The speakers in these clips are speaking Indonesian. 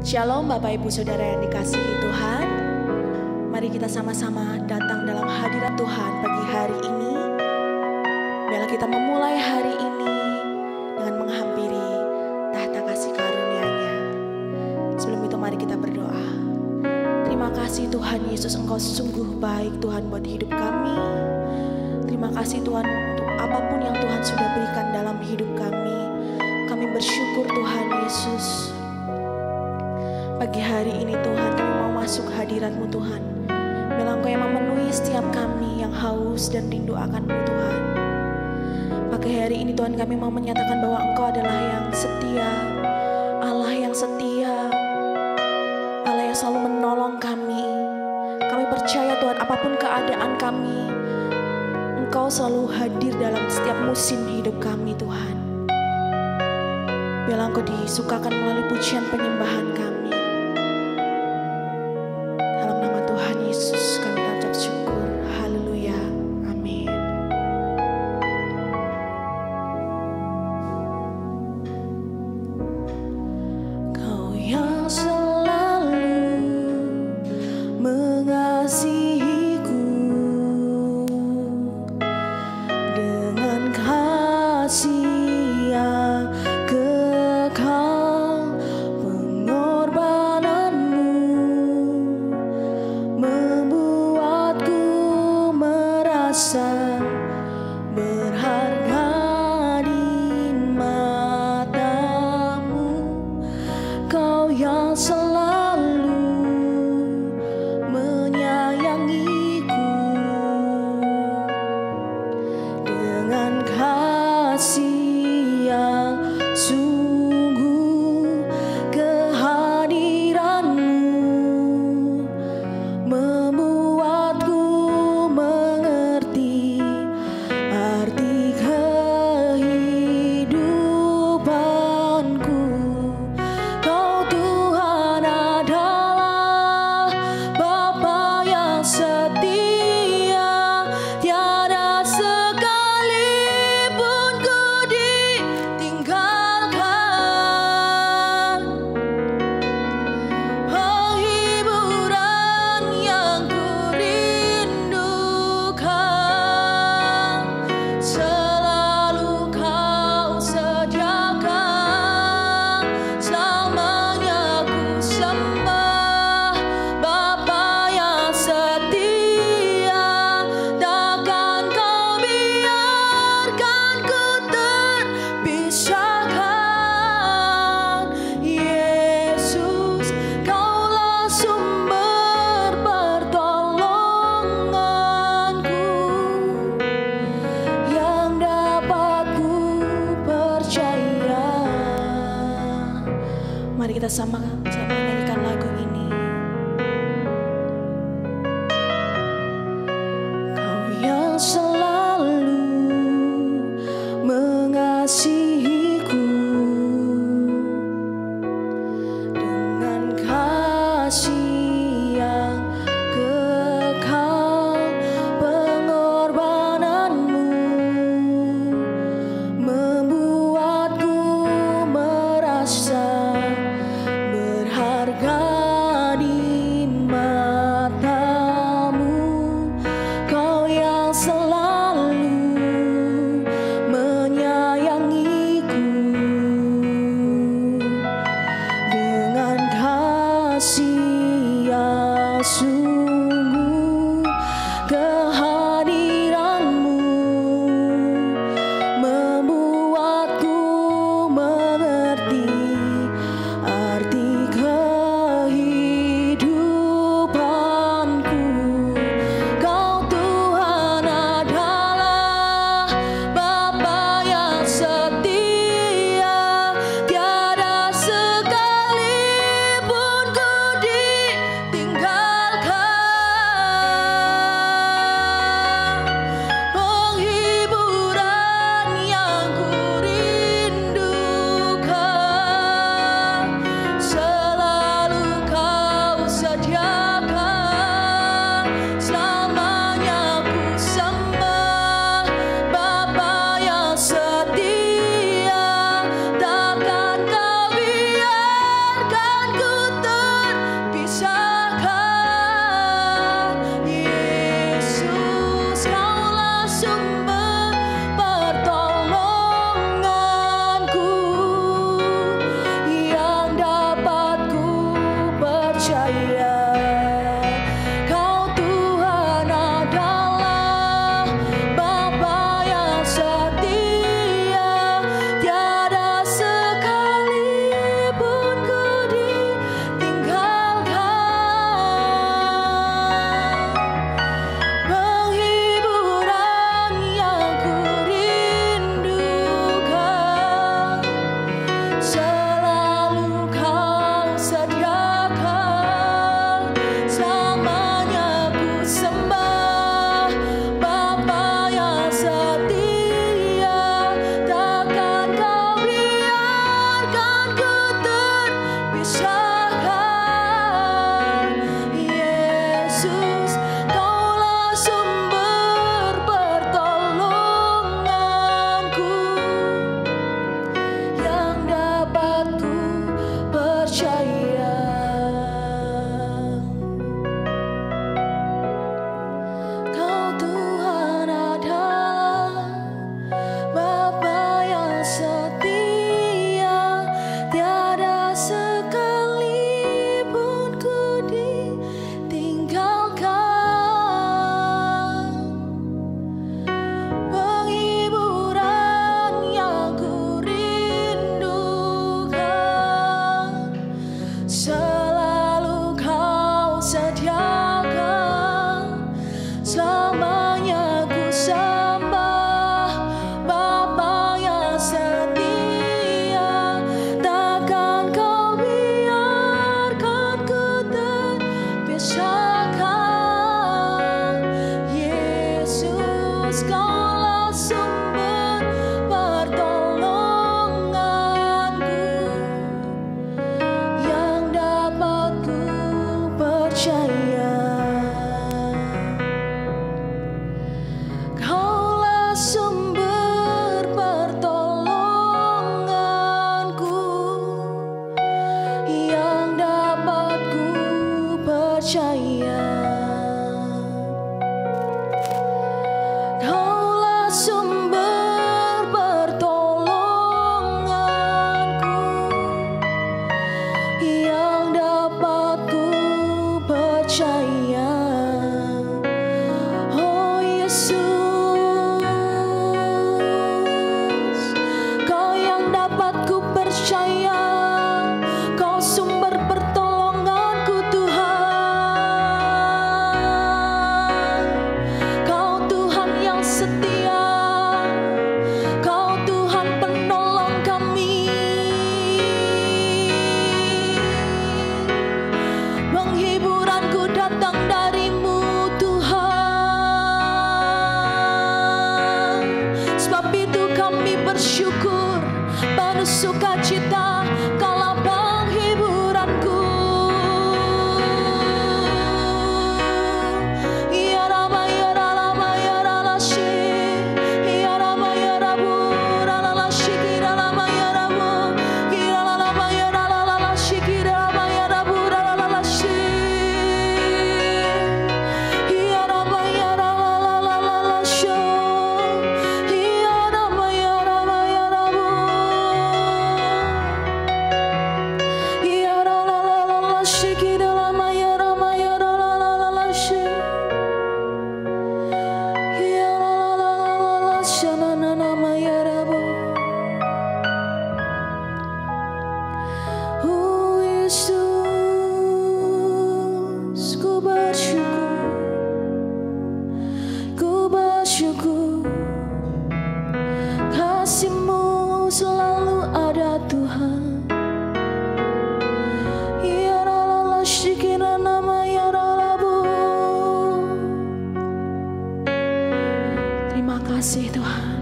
Shalom Bapak Ibu Saudara yang dikasihi Tuhan. Mari kita sama-sama datang dalam hadirat Tuhan pagi hari ini. Biarlah kita memulai hari ini dengan menghampiri tahta kasih karunia-Nya. Sebelum itu mari kita berdoa. Terima kasih Tuhan Yesus, Engkau sungguh baik Tuhan buat hidup kami. Terima kasih Tuhan untuk apapun yang Tuhan sudah berikan dalam hidup kami. Kami bersyukur Tuhan Yesus. Pagi hari ini Tuhan kami mau masuk hadirat-Mu Tuhan. Biarlah Engkau yang memenuhi setiap kami yang haus dan rindu akan-Mu Tuhan. Pagi hari ini Tuhan kami mau menyatakan bahwa Engkau adalah yang setia, Allah yang setia, Allah yang selalu menolong kami. Kami percaya Tuhan apapun keadaan kami, Engkau selalu hadir dalam setiap musim hidup kami Tuhan. Biarlah Engkau disukakan melalui pujian penyembahan kami. Yesus kami ucap syukur, haleluya, amin. Kau yang selalu mengasihiku dengan kasih yang kekal, pengorbananmu membuatku merasa berharga di mata-Mu. Kau yang selalu menyayangiku dengan kasih yang sungguh, kehadiran-Mu membuatku mengerti arti kehidupanku. Kau Tuhan adalah Bapa yang setia, tiada sekalipun ku ditinggalkan. Penghiburan yang ku rindukan selalu Kau sediakan. Selamanya ku sembah Bapa yang setia, takkan Kau biarkan ku terpisahkan. Yesus, Kaulah sumber pertolonganku yang dapat ku percaya. Mari kita sama-sama nyanyikan lagu ini. Kau yang selalu mengasihiku dengan kasih yang kekal, pengorbananmu membuatku merasa berharga di mata-Mu. Kau yang selalu menyayangiku dengan kasih percaya. Kaulah sumber pertolonganku yang dapat ku percaya. Oh Yesus, Kau yang dapat ku percaya. Kau sumber pertolonganku Tuhan. Kau Tuhan yang setia. Kau Tuhan penolong kami. Penghiburanku datang darimu Tuhan. Sebab itu kami bersyukur, penuh sukacita, Kaulah penghiburanku. Ya Rama ya Rama ya Ralashi, ya Rama ya Rabu Ralashi, ya Rama ya Rabu, ya Rama ya Ralashi, ya Rama ya Rabu Ralashi, ya Rama ya Ralashi, ya Rama ya Rama ya Rabu. Yesus, ku bersyukur, kasih-Mu selalu ada Tuhan. Ya Allah, syikira nama ya Rabu. Terima kasih Tuhan.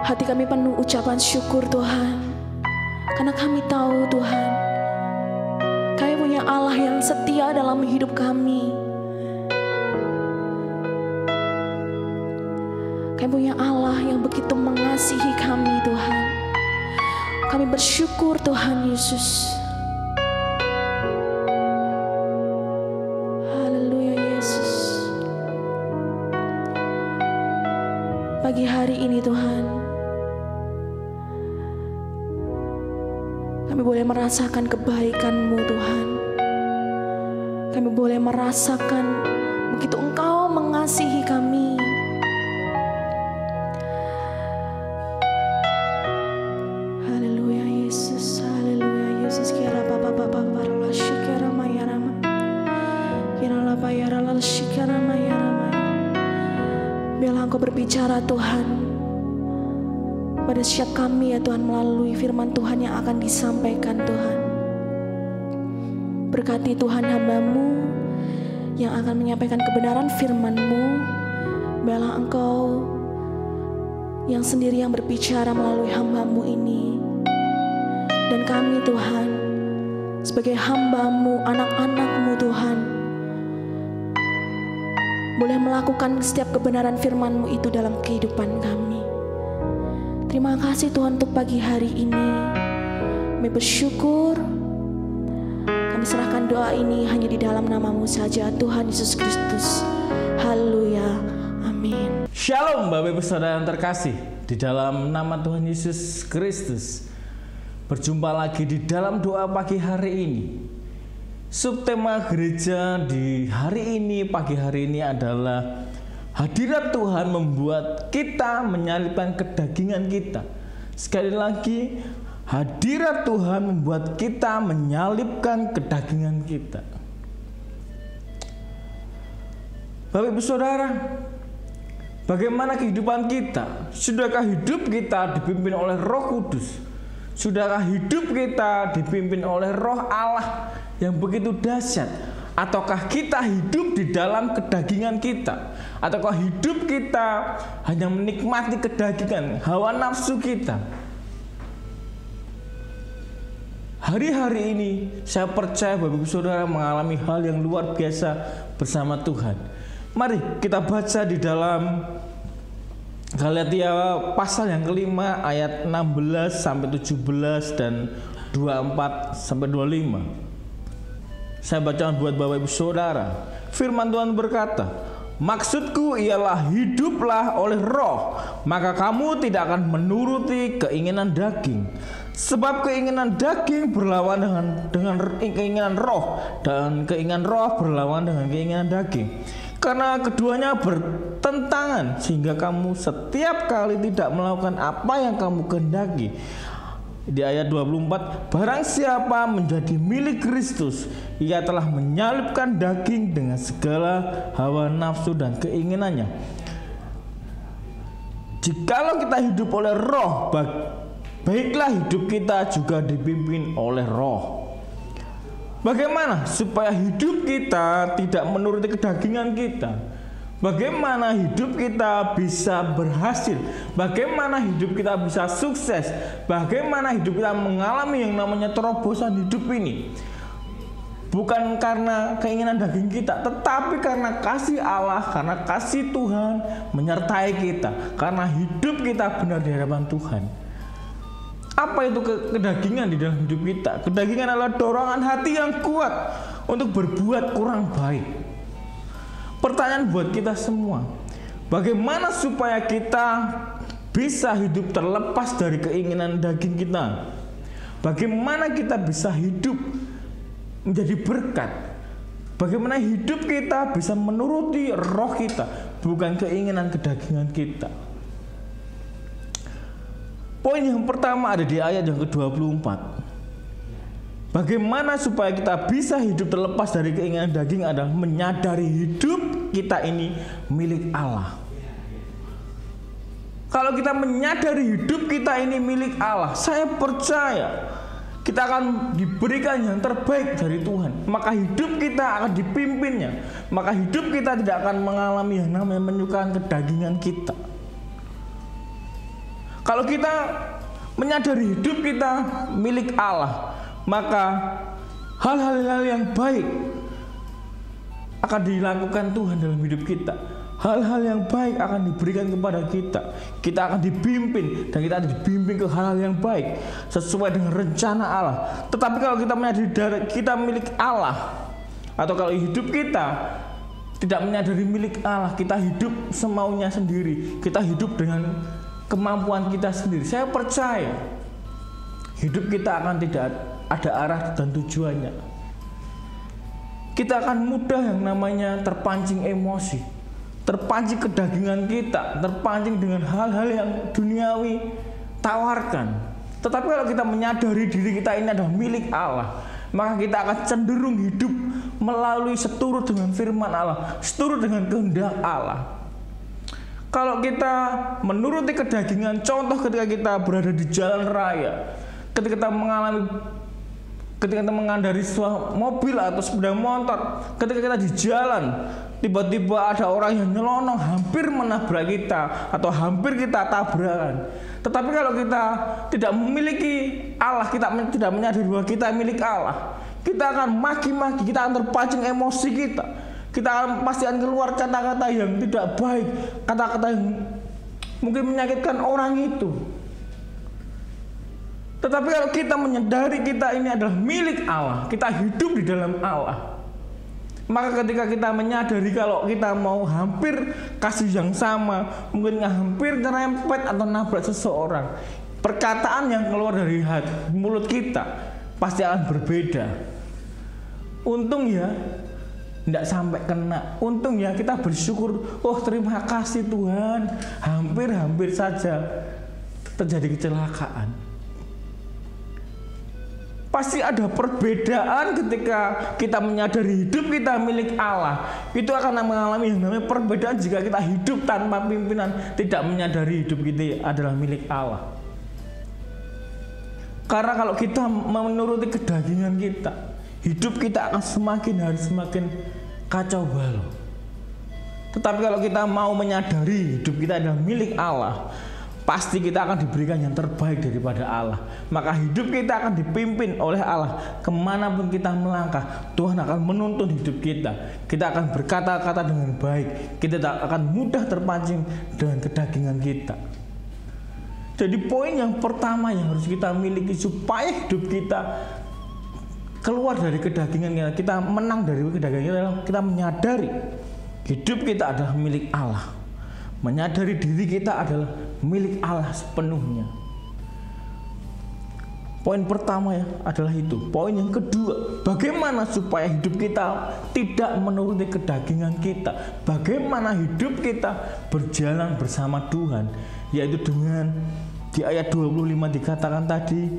Hati kami penuh ucapan syukur Tuhan, karena kami tahu Tuhan, Kami punya Allah yang setia dalam hidup kami. Kami punya Allah yang begitu mengasihi kami Tuhan. Kami bersyukur Tuhan Yesus. Haleluya Yesus. Pagi hari ini Tuhan, kami boleh merasakan kebaikan-Mu Tuhan. Kami boleh merasakan begitu Engkau mengasihi kami. Haleluya Yesus, haleluya Yesus. Kira papa papa parola shikara mayarama, kira la bayara shikara mayarama. Biarlah Engkau berbicara Tuhan pada setiap kami ya Tuhan, melalui firman Tuhan yang akan disampaikan Tuhan. Berkati Tuhan hamba-Mu yang akan menyampaikan kebenaran firman-Mu. Biarlah Engkau yang sendiri yang berbicara melalui hamba-Mu ini. Dan kami Tuhan, sebagai hamba-Mu, anak-anak-Mu Tuhan, boleh melakukan setiap kebenaran firman-Mu itu dalam kehidupan kami. Terima kasih Tuhan untuk pagi hari ini. Kami bersyukur. Kami serahkan doa ini hanya di dalam nama-Mu saja, Tuhan Yesus Kristus. Haleluya. Amin. Shalom Bapak Ibu Saudara yang terkasih, di dalam nama Tuhan Yesus Kristus. Berjumpa lagi di dalam doa pagi hari ini. Subtema gereja di hari ini, pagi hari ini adalah hadirat Tuhan membuat kita menyalipkan kedagingan kita. Sekali lagi, hadirat Tuhan membuat kita menyalipkan kedagingan kita. Bapak Ibu Saudara, bagaimana kehidupan kita? Sudahkah hidup kita dipimpin oleh Roh Kudus? Sudahkah hidup kita dipimpin oleh Roh Allah yang begitu dahsyat? Ataukah kita hidup di dalam kedagingan kita? Ataukah hidup kita hanya menikmati kedagingan, hawa nafsu kita? Hari-hari ini saya percaya Bapak Ibu Saudara mengalami hal yang luar biasa bersama Tuhan. Mari kita baca di dalam Galatia pasal yang kelima ayat 16 sampai 17 dan 24 sampai 25. Saya bacakan buat Bapak Ibu Saudara. Firman Tuhan berkata, maksudku ialah hiduplah oleh roh, maka kamu tidak akan menuruti keinginan daging. Sebab keinginan daging berlawan dengan keinginan roh, dan keinginan roh berlawan dengan keinginan daging. Karena keduanya bertentangan, sehingga kamu setiap kali tidak melakukan apa yang kamu kehendaki. Di ayat 24, barang siapa menjadi milik Kristus, ia telah menyalibkan daging dengan segala hawa nafsu dan keinginannya. Jikalau kita hidup oleh roh, baiklah hidup kita juga dipimpin oleh roh. Bagaimana supaya hidup kita tidak menuruti kedagingan kita? Bagaimana hidup kita bisa berhasil? Bagaimana hidup kita bisa sukses? Bagaimana hidup kita mengalami yang namanya terobosan hidup ini? Bukan karena keinginan daging kita, tetapi karena kasih Allah, karena kasih Tuhan menyertai kita, karena hidup kita benar di hadapan Tuhan. Apa itu kedagingan di dalam hidup kita? Kedagingan adalah dorongan hati yang kuat untuk berbuat kurang baik. Pertanyaan buat kita semua, bagaimana supaya kita bisa hidup terlepas dari keinginan daging kita? Bagaimana kita bisa hidup menjadi berkat? Bagaimana hidup kita bisa menuruti roh kita, bukan keinginan kedagingan kita? Poin yang pertama ada di ayat yang ke-24. Bagaimana supaya kita bisa hidup terlepas dari keinginan daging adalah menyadari hidup kita ini milik Allah. Kalau kita menyadari hidup kita ini milik Allah, saya percaya kita akan diberikan yang terbaik dari Tuhan. Maka hidup kita akan dipimpinnya. Maka hidup kita tidak akan mengalami yang namanya menyukai kedagingan kita. Kalau kita menyadari hidup kita milik Allah, maka hal-hal yang baik akan dilakukan Tuhan dalam hidup kita. Hal-hal yang baik akan diberikan kepada kita. Kita akan dipimpin dan kita akan dibimbing ke hal-hal yang baik sesuai dengan rencana Allah. Tetapi kalau kita menyadari kita milik Allah, atau kalau hidup kita tidak menyadari milik Allah, kita hidup semaunya sendiri, kita hidup dengan kemampuan kita sendiri, saya percaya hidup kita akan tidak ada arah dan tujuannya. Kita akan mudah yang namanya terpancing emosi, terpancing kedagingan kita, terpancing dengan hal-hal yang duniawi tawarkan. Tetapi kalau kita menyadari diri kita ini adalah milik Allah, maka kita akan cenderung hidup melalui seturut dengan firman Allah, seturut dengan kehendak Allah. Kalau kita menuruti kedagingan, contoh ketika kita berada di jalan raya, ketika kita mengendarai sebuah mobil atau sepeda motor, ketika kita di jalan, tiba-tiba ada orang yang nyelonong hampir menabrak kita atau hampir kita tabrakan. Tetapi kalau kita tidak memiliki Allah, kita tidak menyadari bahwa kita milik Allah, kita akan maki-maki, kita akan terpancing emosi kita. Kita pasti akan keluar kata-kata yang tidak baik, kata-kata yang mungkin menyakitkan orang itu. Tetapi kalau kita menyadari kita ini adalah milik Allah, kita hidup di dalam Allah, maka ketika kita menyadari kalau kita mau hampir kasih yang sama, mungkin hampir nyerempet atau nabrak seseorang, perkataan yang keluar dari mulut kita pasti akan berbeda. Untung ya tidak sampai kena. Untung ya kita bersyukur, oh terima kasih Tuhan, hampir saja terjadi kecelakaan. Pasti ada perbedaan ketika kita menyadari hidup kita milik Allah. Itu akan mengalami yang namanya perbedaan jika kita hidup tanpa pimpinan, tidak menyadari hidup kita adalah milik Allah. Karena kalau kita menuruti kedagingan kita, hidup kita akan semakin hari semakin kacau balau. Tetapi kalau kita mau menyadari hidup kita adalah milik Allah, pasti kita akan diberikan yang terbaik daripada Allah. Maka hidup kita akan dipimpin oleh Allah. Kemanapun kita melangkah, Tuhan akan menuntun hidup kita. Kita akan berkata-kata dengan baik. Kita tak akan mudah terpancing dengan kedagingan kita. Jadi poin yang pertama yang harus kita miliki supaya hidup kita keluar dari kedagingan kita menang dari kedagingan kita adalah kita menyadari hidup kita adalah milik Allah. Menyadari diri kita adalah milik Allah sepenuhnya. Poin pertama ya adalah itu. Poin yang kedua, bagaimana supaya hidup kita tidak menuruti kedagingan kita? Bagaimana hidup kita berjalan bersama Tuhan? Yaitu dengan di ayat 25 dikatakan tadi,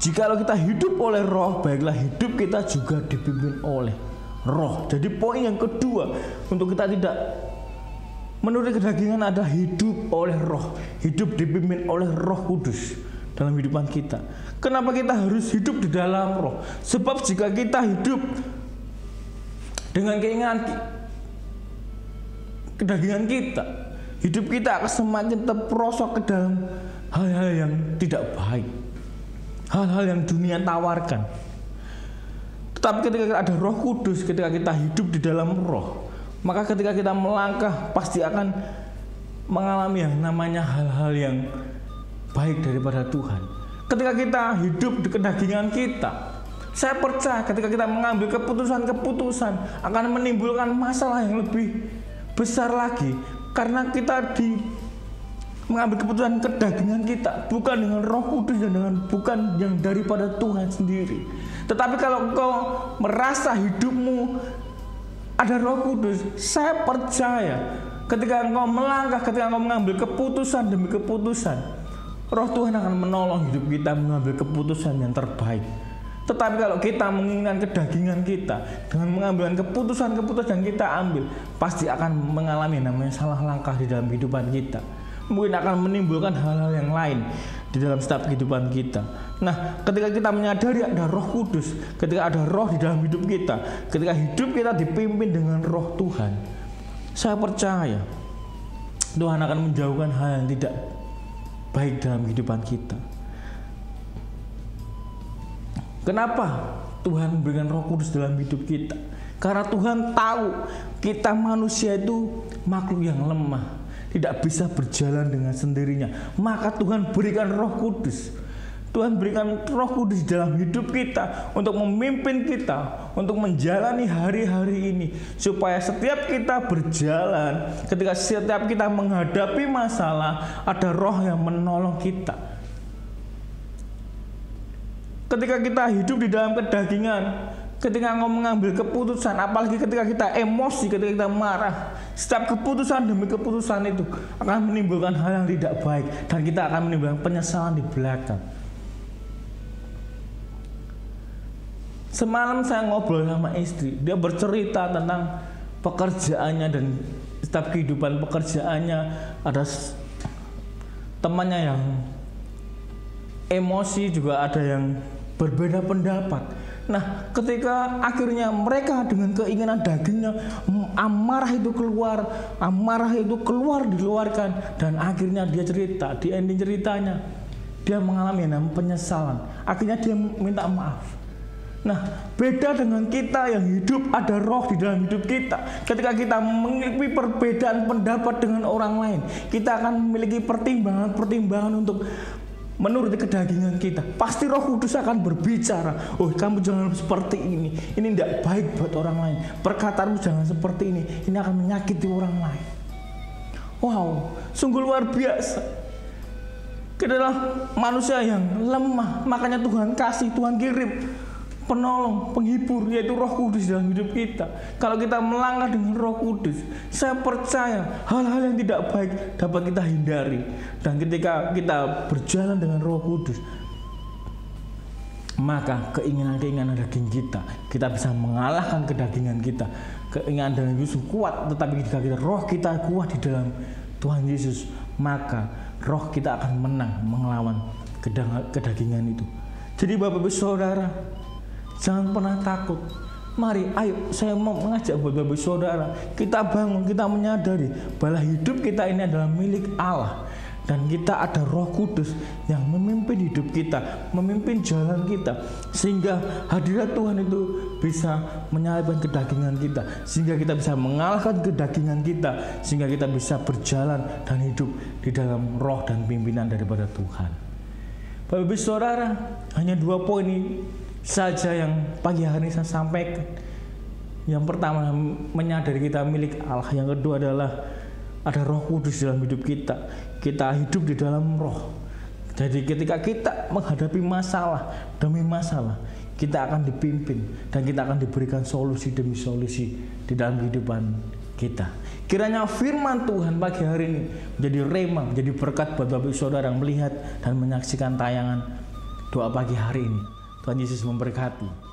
jikalau kita hidup oleh Roh, baiklah hidup kita juga dipimpin oleh Roh. Jadi poin yang kedua untuk kita tidak menuruti kedagingan adalah hidup oleh Roh, hidup dipimpin oleh Roh Kudus dalam kehidupan kita. Kenapa kita harus hidup di dalam Roh? Sebab jika kita hidup dengan keinginan kedagingan kita, hidup kita akan semakin terperosok ke dalam hal-hal yang tidak baik, hal-hal yang dunia tawarkan. Tetapi ketika ada Roh Kudus, ketika kita hidup di dalam Roh, maka ketika kita melangkah pasti akan mengalami yang namanya hal-hal yang baik daripada Tuhan. Ketika kita hidup di kedagingan kita, saya percaya ketika kita mengambil keputusan-keputusan akan menimbulkan masalah yang lebih besar lagi, karena kita mengambil keputusan kedagingan kita bukan dengan Roh Kudus dan bukan yang daripada Tuhan sendiri. Tetapi kalau engkau merasa hidupmu ada Roh Kudus, saya percaya ketika engkau melangkah, ketika engkau mengambil keputusan demi keputusan, Roh Tuhan akan menolong hidup kita mengambil keputusan yang terbaik. Tetapi kalau kita menginginkan kedagingan kita dengan mengambil keputusan-keputusan yang kita ambil, pasti akan mengalami namanya salah langkah di dalam kehidupan kita. Mungkin akan menimbulkan hal-hal yang lain di dalam setiap kehidupan kita. Nah, ketika kita menyadari ada Roh Kudus, ketika ada Roh di dalam hidup kita, ketika hidup kita dipimpin dengan Roh Tuhan, saya percaya Tuhan akan menjauhkan hal yang tidak baik dalam kehidupan kita. Kenapa Tuhan memberikan Roh Kudus dalam hidup kita? Karena Tuhan tahu kita manusia itu makhluk yang lemah, tidak bisa berjalan dengan sendirinya. Maka Tuhan berikan Roh Kudus. Tuhan berikan Roh Kudus dalam hidup kita untuk memimpin kita, untuk menjalani hari-hari ini, supaya setiap kita berjalan, ketika setiap kita menghadapi masalah, ada Roh yang menolong kita. Ketika kita hidup di dalam kedagingan, ketika engkau mengambil keputusan, apalagi ketika kita emosi, ketika kita marah, setiap keputusan demi keputusan itu akan menimbulkan hal yang tidak baik, dan kita akan menimbulkan penyesalan di belakang. Semalam saya ngobrol sama istri, dia bercerita tentang pekerjaannya dan setiap kehidupan pekerjaannya. Ada temannya yang emosi, juga ada yang berbeda pendapat. Nah, ketika akhirnya mereka dengan keinginan dagingnya, amarah itu keluar diluarkan, dan akhirnya dia cerita, di ending ceritanya dia mengalami penyesalan. Akhirnya dia minta maaf. Nah, beda dengan kita yang hidup ada Roh di dalam hidup kita. Ketika kita memiliki perbedaan pendapat dengan orang lain, kita akan memiliki pertimbangan untuk menuruti kedagingan kita. Pasti Roh Kudus akan berbicara, oh kamu jangan seperti ini tidak baik buat orang lain. Perkataanmu jangan seperti ini akan menyakiti orang lain. Wow, sungguh luar biasa. Kita adalah manusia yang lemah, makanya Tuhan kirim penolong, penghibur, yaitu Roh Kudus dalam hidup kita. Kalau kita melangkah dengan Roh Kudus, saya percaya hal-hal yang tidak baik dapat kita hindari. Dan ketika kita berjalan dengan Roh Kudus, maka keinginan-keinginan daging kita bisa mengalahkan kedagingan kita. Keinginan daging itu kuat, tetapi ketika roh kita kuat di dalam Tuhan Yesus, maka roh kita akan menang melawan kedagingan itu. Jadi Bapak Ibu Saudara, jangan pernah takut. Mari, ayo, saya mau mengajak buat Bapak Saudara, kita bangun, kita menyadari bahwa hidup kita ini adalah milik Allah, dan kita ada Roh Kudus yang memimpin hidup kita, memimpin jalan kita, sehingga hadirat Tuhan itu bisa menyalibkan kedagingan kita, sehingga kita bisa mengalahkan kedagingan kita, sehingga kita bisa berjalan dan hidup di dalam roh dan pimpinan daripada Tuhan. Bapak Ibu Saudara, hanya 2 poin ini saja yang pagi hari ini saya sampaikan. Yang pertama, menyadari kita milik Allah. Yang kedua adalah ada Roh Kudus dalam hidup kita. Kita hidup di dalam Roh. Jadi ketika kita menghadapi masalah demi masalah, kita akan dipimpin dan kita akan diberikan solusi demi solusi di dalam kehidupan kita. Kiranya firman Tuhan pagi hari ini menjadi rema, menjadi berkat buat Bapak Ibu Saudara yang melihat dan menyaksikan tayangan doa pagi hari ini. Tuhan Yesus memberkati.